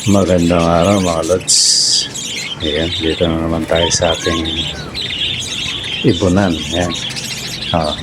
Magandang araw mga lods. Ayan, dito na naman tayo sa ating ibunan. Ayan.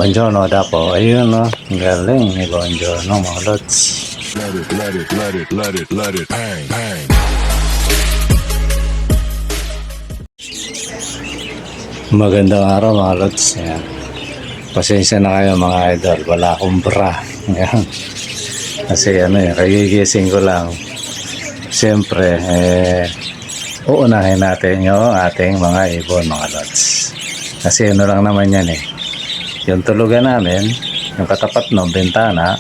Buongiorno dapo. Ayun no, ang galing. Buongiorno mga lods. Let it, bang, bang. Magandang araw mga lods. Ayan. Pasensya na kayo mga idol. Wala akong bra. Ayan. Kasi kagigising ko lang. Siyempre, uunahin natin yung ating mga ibon, mga lods. Kasi lang naman yan yung tulugan namin, yung katapat ng bintana,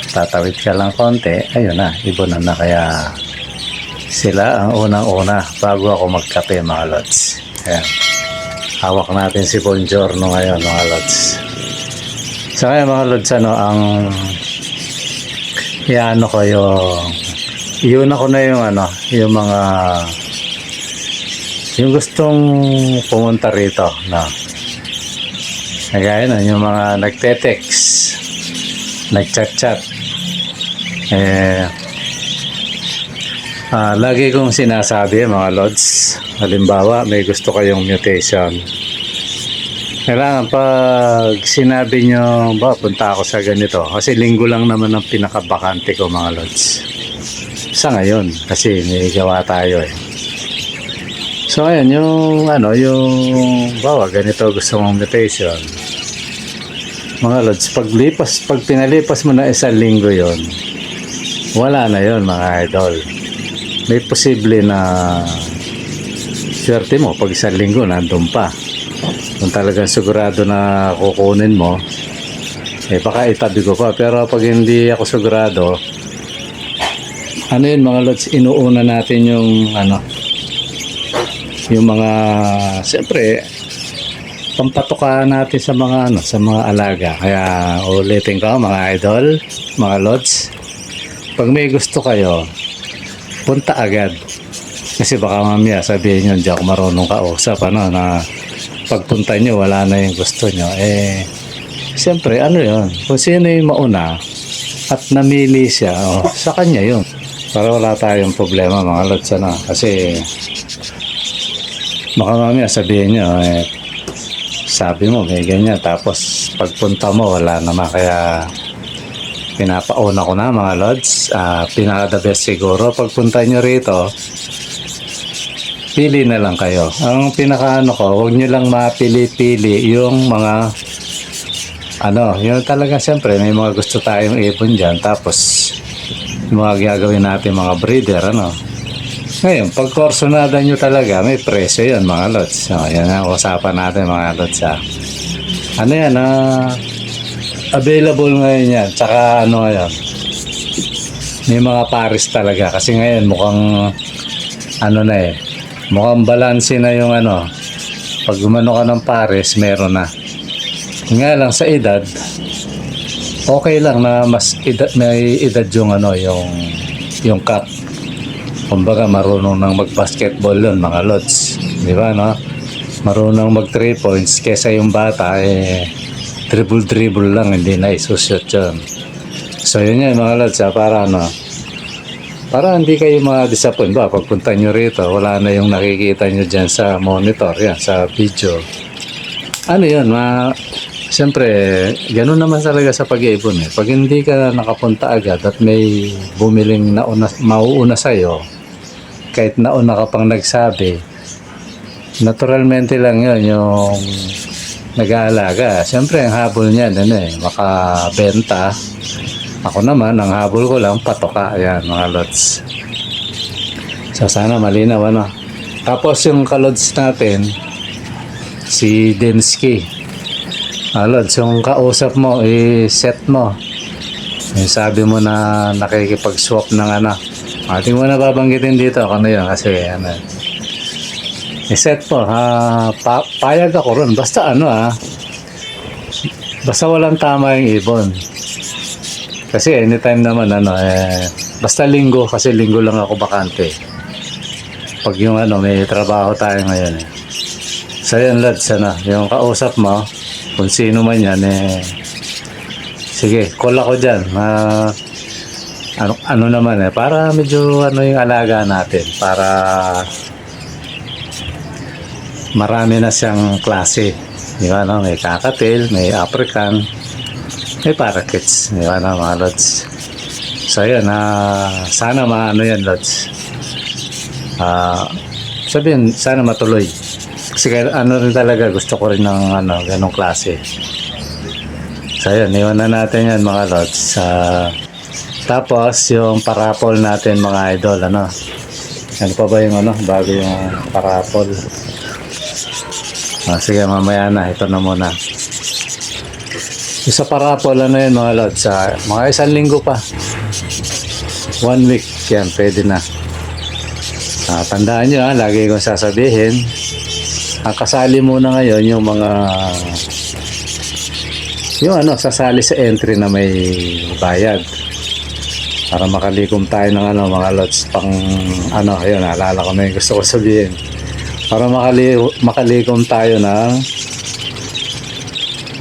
tatawid ka lang konti, ayun na, ibonan na. Kaya sila ang unang-una bago ako magkape, mga lods. Ayan. Hawak natin si Buongiorno ngayon, mga lods. So ngayon, mga lods, ang iano ko yun ako na yung mga yung gustong pumunta rito na kagaya na yung mga nagte-text, nagchat-chat, lagi kong sinasabi mga lods, halimbawa may gusto kayong mutation, kailangan pag sinabi nyo ba punta ako sa ganito, kasi linggo lang naman ang pinakabakante ko mga lods sa ngayon, kasi may gawa tayo So ayan, yung bawa ganito gusto mong mutation, mga lods, pag pinalipas mo na isang linggo yon, wala na yon mga idol. May posible na swerte mo pag isang linggo nandun pa. Kung talagang sigurado na kukunin mo, baka itabi ko pa. Pero pag hindi ako sigurado, yun mga lods, inuuna natin yung mga siyempre pampatoka natin sa mga sa mga alaga. Kaya ulitin ko mga idol, mga lods, pag may gusto kayo, punta agad. Kasi baka mamaya sabihin nyo hindi ako marunong kausap na pagpunta nyo wala na yung gusto nyo. Siyempre yun, kung sino yung mauna at namili siya, sa kanya yun, para wala tayong problema mga lods. Kasi baka mamaya sabihin nyo sabi mo may ganyan, tapos pagpunta mo wala naman. Kaya pinapauna ko na mga lods. Pinaka the best siguro pagpunta nyo rito, pili na lang kayo. Ang pinaka huwag nyo lang mapili-pili yung mga yung talaga siyempre may mga gusto tayong ibon dyan, tapos yung mga gagawin natin mga breeder ngayon pag korsonada nyo talaga may presyo yun mga lods. Yan ang usapan natin mga lods. Available ngayon yan, tsaka ngayon may mga pares talaga, kasi ngayon mukhang mukhang balanse na yung pag gumano ka ng pares meron na. Nga lang sa edad, okay lang na mas may edad yung yung cut. Kumbaga marunong nang mag-basketball yun mga lods, di ba marunong mag 3 points, kesa yung bata dribble lang, hindi na isushoot yun. So yun yan mga lods, para hindi kayo ma-disappoint ba pagpunta nyo rito, wala na yung nakikita nyo dyan sa monitor, yan sa video. Yun, siyempre ganun naman talaga sa pag-iipon pag hindi ka nakapunta agad at may bumiling mauuna sa'yo, kahit nauna ka pang nagsabi, naturalmente lang yun yung nag-aalaga. Siyempre ang habol niyan makabenta. Ako naman ang habol ko lang patoka. Ayan mga lods, so sana malinaw tapos yung kalods natin si Densky, lods, yung kausap mo set mo yung sabi mo na nakikipag-swap ng ating mo na babanggitin dito yun, kasi set po, payag ako ron basta basta walang tama yung ibon. Kasi anytime naman basta linggo, kasi linggo lang ako bakante pag yung may trabaho tayo ngayon So yun lads, yung kausap mo kung sino man yan sige, call ako dyan. ano naman para medyo ano yung alaga natin, para marami na siyang klase. Di ba, no? May kakatil, may African, may parakeets. Di ba, no, mga lods? So, yun, sana maano yan, lods. Sabihin, sana matuloy. Kasi ano rin talaga, gusto ko rin ng ganong klase. So, yun, iwan na natin yan, mga lods. Tapos, yung parapol natin, mga idol, ano pa ba yung bago yung parapol? Sige, mamaya na. Ito na muna. Sa parapol, yun, mga lods? Mga 1 linggo pa. 1 week. Yan, pwede na. Tandaan nyo, lagi kong sasabihin. Ang kasali muna ngayon, yung mga sasali sa entry na may bayad. Para makalikom tayo ng mga lods pang ayun, naalala ko na yung gusto ko sabihin. Para makalikom tayo ng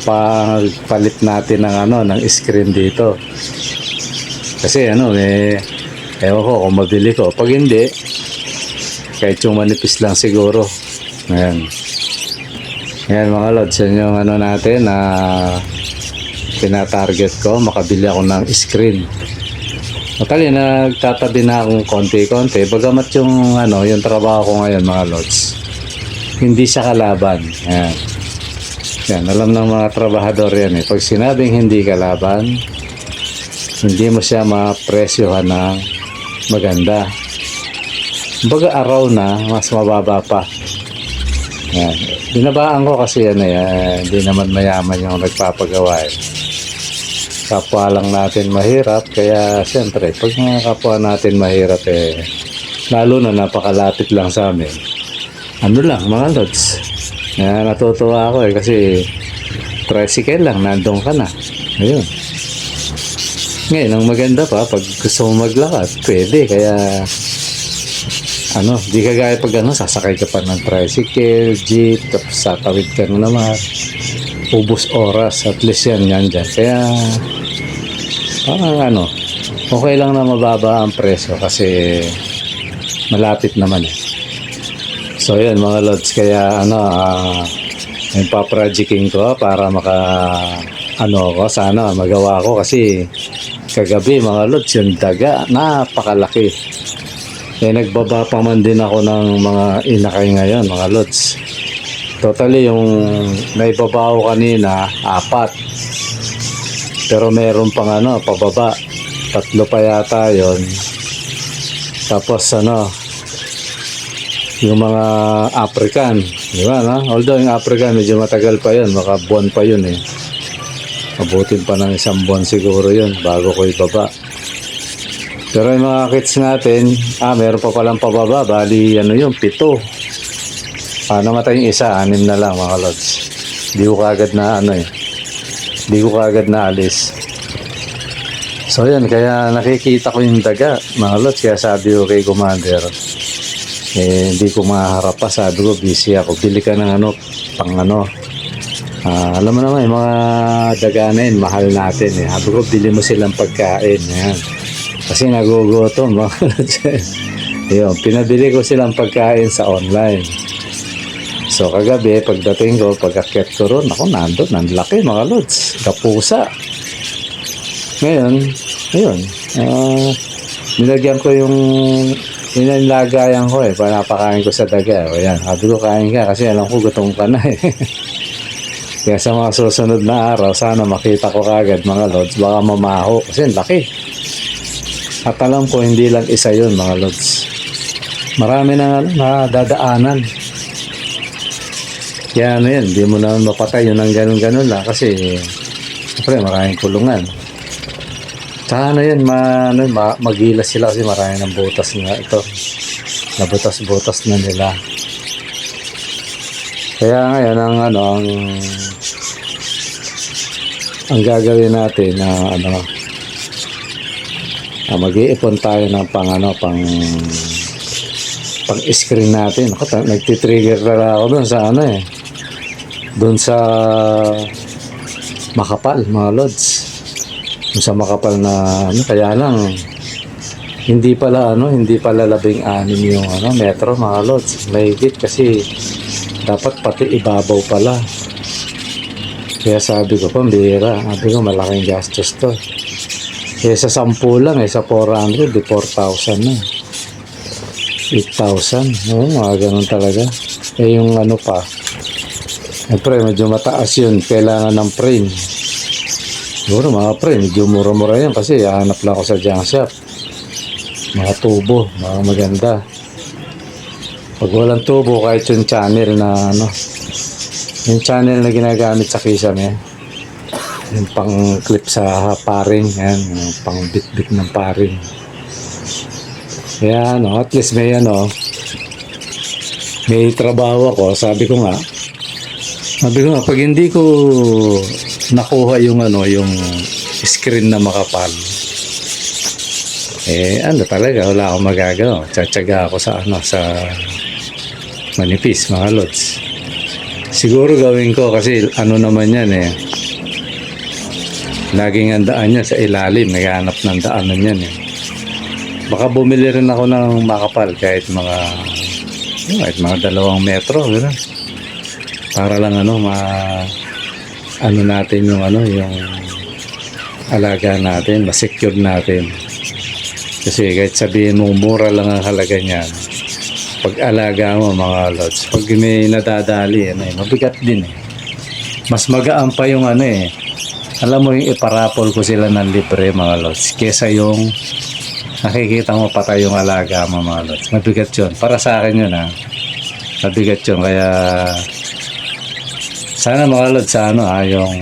pagpalit natin ng screen dito. Kasi ewan ko kung mabili ko. Pag hindi, kahit yung manipis lang siguro. Ayan. Ayan, mga lods, yun yung natin na pinatarget ko. Makabili ako ng screen. Actually, nagtatabi na akong konti-konti. Bagamat yung trabaho ko ngayon, mga lods, hindi siya kalaban. Ayan. Yan, alam ng mga trabahador yan Pag sinabing hindi kalaban, hindi mo siya mapresyohan ng maganda. Baga araw na, mas mababa pa. Yan. Binabaan ko kasi hindi naman mayaman yung nagpapagawa Kapwa lang natin mahirap, kaya siyempre, pag mga kapwa natin mahirap lalo na napakalapit lang sa amin. Mga lods. Natutuwa ako kasi tricycle lang, nandun ka na. Ayun. Ngayon, ang maganda pa, pag gusto mo maglakad, pwede, kaya di ka gaya pag sasakay ka pa ng tricycle, jeep, tapos tatawid ka na naman. Ubus oras, at least yan dyan. Kaya, okay lang na mababa ang presyo kasi malapit naman So, yun mga lods, kaya yung paprojecting ko para sana magawa ko kasi kagabi mga lods, yung daga, napakalaki. Nagbaba pa man din ako ng mga inakay ngayon, mga lods. Totally, yung naibaba ko kanina, 4. Pero meron pang pababa. 3 pa yata yun. Tapos yung mga African. Di ba, no? Although yung African, medyo matagal pa yun. Maka buwan pa yun Abutin pa ng 1 buwan siguro yun bago ko ibaba. Pero yung mga kits natin, meron pa palang pababa. Bali, 7. Namatay yung isa, 6 na lang mga lods. Hindi ko kagad na Hindi ko kagad na alis. So yan, kaya nakikita ko yung daga mga lods. Kaya sabi ko kay Commander, hindi ko maharap pa. Sabi ko, busy ako. Bili ka ng pang alam mo naman, yung mga daga na yun, mahal natin Sabi ko, bili mo silang pagkain. Yan. Kasi nagugutom mga lods. Yun, pinabili ko silang pagkain sa online. So kagabi, pagdating ko, pag-akyat ko ron, nandun, nanlaki mga lods, kapusa. Ngayon, ayun, nilagyan ko yung inilagayan ko napakain ko sa daga. O yan, sabi ko kain ka kasi alam ko gutom ka na Kaya sa mga susunod na araw, sana makita ko kagad mga lods, baka mamaho kasi laki. At alam ko, hindi lang isa yun mga lods. Marami na dadaanan. Kaya yan, hindi mo naman mapatay yun ng ganun-ganun lang kasi siyempre maraming kulungan. Tsaka yan, magilas sila kasi marami ng butas nga ito. Nabutas-butas na nila. Kaya ngayon, ang gagawin natin na mag-iipon tayo ng pang screen natin. Ako, nagtitrigger na ako doon sa makapal mga lods. Doon sa makapal na kaya lang hindi pala 16 yung metro mga lods. Mahigit kasi dapat pati ibabaw pala. Kaya sabi ko, pambira. Sabi ko, malaking gastos to. Kaya sa 10 lang, sa 400, 4,000 na. 8,000. Oo, mga ganun talaga. Yung pa. Siyempre, medyo mataas yun. Kailangan ng frame. Siguro mga frame, medyo mura-mura yan kasi hanap lang ako sa junk shop. Mga tubo, mga maganda. Pag walang tubo, kahit yung channel na yung channel na ginagamit sa kisame, yung pang clip sa paring, yan, yung pang bit-bit ng paring. Kaya at least may trabaho ako. Sabi ko nga, pag hindi ko nakuha yung yung screen na makapal, talaga, wala akong magagawa. Tsatsaga ako sa manipis, mga lods. Siguro gawin ko kasi naman yan laging ang daan yan sa ilalim, naghahanap ng daanan yan Baka bumili rin ako ng makapal kahit mga 2 metro, gano'n. Para lang natin yung yung alaga natin, ma-secure natin. Kasi kahit sabihin mo mura lang ang halaga niyan, pag alaga mo mga lods, pag may nadadali, mabigat din Mas magaan pa yung alam mo yung iparapol ko sila ng libre mga lods, kesa yung nakikita mo patay yung alaga mo mga lods. Mabigat yun. Para sa akin yun mabigat yun. Kaya sana mga lods yung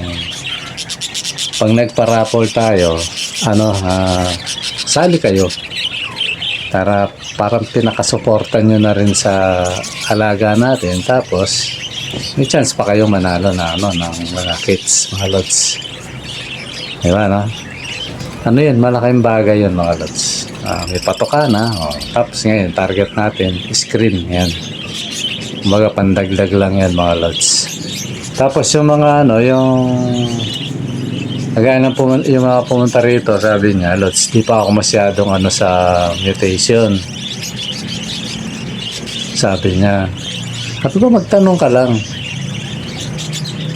pag nagparapol tayo, sali kayo. Parang pinakasuportan nyo na rin sa alaga natin. Tapos, may chance pa kayo manalo na ng mga kits, mga lods. Diba, yun, malaking bagay yun, mga lods. May patoka na. Tapos ngayon, target natin, screen. Yan. Kumbaga, pandagdag lang yan, mga lods. Tapos yung mga yung mga pumunta rito, sabi niya, lods, di pa ako masyadong sa mutation. Sabi niya, sabi ko, magtanong ka lang.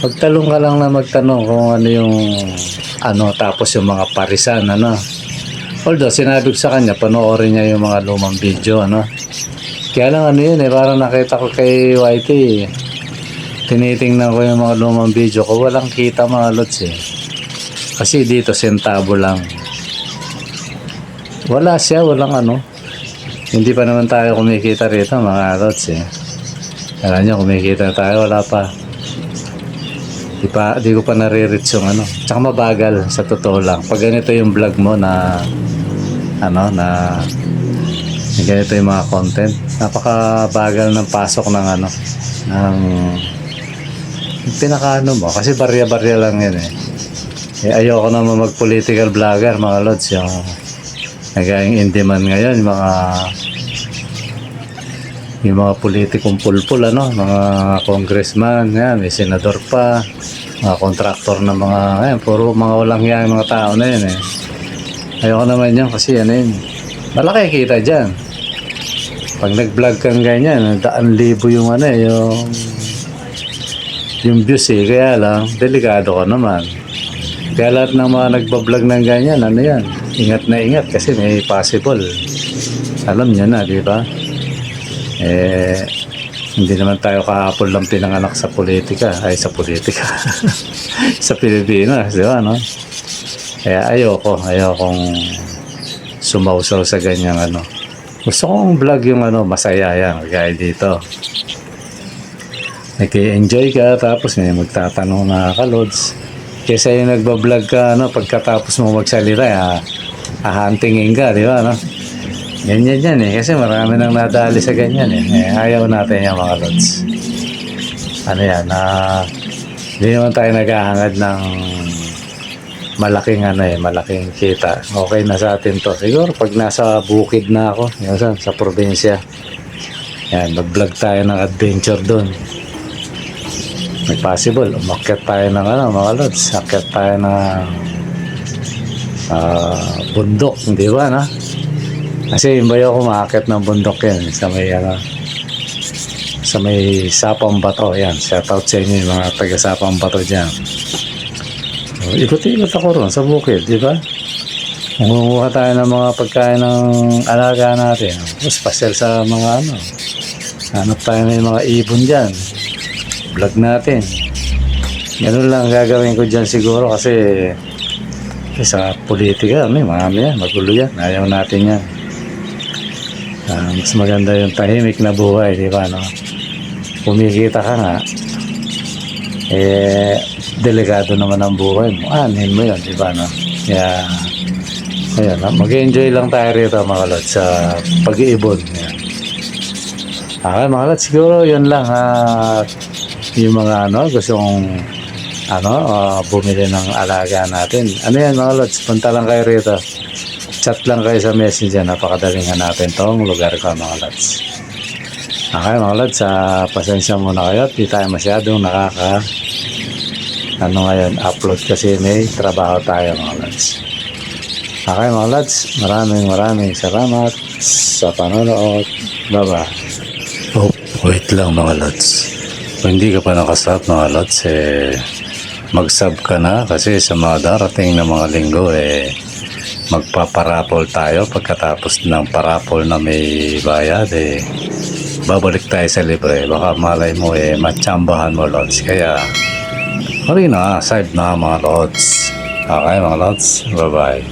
Magtanong ka lang na magtanong kung yung tapos yung mga parisan, Although, sinabi ko sa kanya, panoorin niya yung mga lumang video, Kaya lang yun, parang nakita ko kay YT, tinitingnan ko yung mga lumang video ko, walang kita mga lods Kasi dito, sentabo lang. Wala siya, walang Hindi pa naman tayo kumikita rito, mga lods Alam niyo, kumikita tayo, wala pa. Di ko pa nare-reach yung Tsaka mabagal, sa totoo lang. Pag ganito yung vlog mo na ganito yung mga content, napakabagal ng pasok ng ng pinaka mo. Kasi barya-barya lang yan ayoko naman mag-political vlogger, mga lods. Yung nagayang in demand ngayon, yung mga politikong pulpul, mga congressman, yan, may senador pa, mga kontraktor na mga, puro mga walang hiya yung mga tao na yun Ayoko naman yan kasi yun, malaki kita dyan. Pag nag-vlog kang ganyan, 100,000 yung yung views kaya lang, delikado ka naman. Kaya lahat ng mga nagbablog ng ganyan, yan, ingat na ingat kasi may possible. Alam niyo na, di ba? Hindi naman tayo kahapon lang pinanganak sa politika, sa Pilipinas, di ba, Kaya ayokong sumausaw sa ganyang Gusto kong vlog yung masaya yan, kaya dito. Nag-enjoy ka, tapos may magtatanong na ka-lods. Kesa yung nagbablog ka, pagkatapos mo magsalita, hahantingin ka, di ba, Ganyan yan kasi marami nang nadali sa ganyan ayaw natin yung mga lods. Hindi naman tayo naghahangad ng malaking malaking kita. Okay na sa atin to. Siguro pag nasa bukid na ako, sa probinsya, yan, mag-vlog tayo ng adventure doon. May possible, umakyat tayo ng mga lods. Akyat tayo ng bundok, di ba, Kasi yung bayo ko umaakit ng bundok yan sa may ano, sa may Sapang Bato. Yan, shout out sa inyo yung mga taga Sapang Bato dyan. So, ikot-ikot ako ron sa bukid, di ba? Mangunguha tayo ng mga pagkain ng alaga natin. Tapos pasyal sa mga ano. Hanap tayo ng mga ibon dyan. Vlog natin. Ganun lang gagawin ko dyan siguro kasi sa politika, marami yan, magulo yan. Ayaw natin yan. Mas maganda yung tahimik na buhay, di ba, no? Kumikita ka nga, delikado naman ang buhay mo. Anin mo yun, di ba, no? Kaya, ayan, mag-enjoy lang tayo rito, mga lods, sa pag-iibon. Ayan. Okay, mga lods, siguro yun lang, yung mga, ano, gusto kong, bumili ng alaga natin. Ano yan, mga lods, punta lang kayo rito. Chat lang kayo sa messenger, napakadaling hanapin tong lugar ko, mga lods. Okay, mga lods, pasensya muna kayo. Di tayo masyadong ngayon, upload kasi may trabaho tayo, mga lods. Okay, mga lods, maraming salamat sa panonood. Bye-bye. Oh, wait lang, mga lods. Kung hindi ka pa nakasub, mga lods, mag-sub ka na kasi sa mga darating na mga linggo, magpaparapol tayo. Pagkatapos ng parapol na may bayad, babalik tayo sa libre. Baka malay mo, matsambahan mo, lods. Kaya, huli na, side na, mga lods. Okay, mga lods, bye-bye.